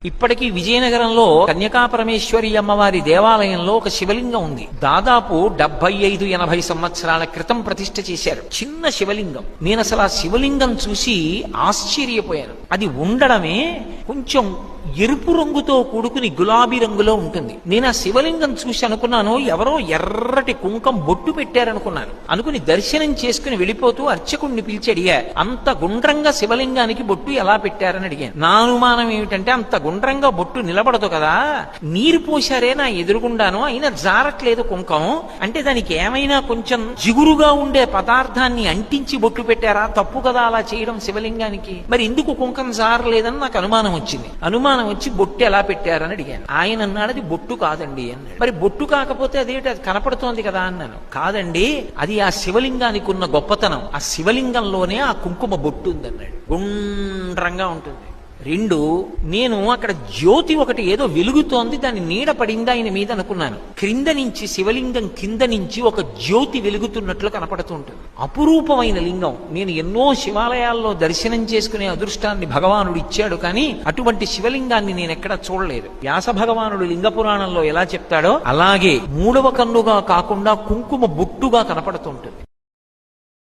ఇప్పటికీ విజయనగరంలో కన్యకాపరమేశ్వరి అమ్మవారి దేవాలయంలో ఒక శివలింగం ఉంది. దాదాపు 75-80 సంవత్సరాల క్రితం ప్రతిష్ఠ చేశారు. చిన్న శివలింగం. నేను అసలు ఆ శివలింగం చూసి ఆశ్చర్యపోయాను. అది ఉండడమే కొంచెం ఎరుపు రంగుతో కూడుకుని గులాబీ రంగులో ఉంటుంది. నేను ఆ శివలింగం చూసి అనుకున్నాను, ఎవరో ఎర్రటి కుంకం బొట్టు పెట్టారనుకున్నాను. అనుకుని దర్శనం చేసుకుని వెళ్ళిపోతూ అర్చకుడిని పిలిచి అడిగా, అంత గుండ్రంగా శివలింగానికి బొట్టు ఎలా పెట్టారని అడిగాను. నా అనుమానం ఏమిటంటే, అంత గుండ్రంగా బొట్టు నిలబడదు కదా, నీరు పోశారే నా ఎదురుగుండాను, అయినా జారట్లేదు కుంకం అంటే దానికి ఏమైనా కొంచెం జిగురుగా ఉండే పదార్థాన్ని అంటించి బొట్టు పెట్టారా? తప్పు కదా అలా చేయడం శివలింగానికి. మరి ఎందుకు కుంకం జారలేదని నాకు అనుమానం వచ్చింది. అనుమానం వచ్చి బొట్టు ఎలా పెట్టారని అడిగాను. ఆయన అన్నాడు, అది బొట్టు కాదండి అన్నాడు. మరి బొట్టు కాకపోతే అదేంటి, అది కనపడుతోంది కదా అన్నాను. కాదండి, అది ఆ శివలింగానికి ఉన్న గొప్పతనం. ఆ శివలింగంలోనే ఆ కుంకుమ బొట్టు ఉందన్నాడు. గుండ్రంగా ఉంటుంది. 2, నేను అక్కడ జ్యోతి ఒకటి ఏదో వెలుగుతోంది, దాని నీడ పడింది ఆయన మీద అనుకున్నాను. క్రింద నుంచి, శివలింగం కింద నుంచి ఒక జ్యోతి వెలుగుతున్నట్లు కనపడుతూ ఉంటుంది. అపురూపమైన లింగం. నేను ఎన్నో శివాలయాల్లో దర్శనం చేసుకునే అదృష్టాన్ని భగవానుడు ఇచ్చాడు, కానీ అటువంటి శివలింగాన్ని నేను ఎక్కడా చూడలేదు. వ్యాస భగవానుడు లింగ పురాణంలో ఎలా చెప్తాడో అలాగే 3వ కన్నుగా కాకుండా కుంకుమ బొట్టుగా కనపడుతుంటుంది.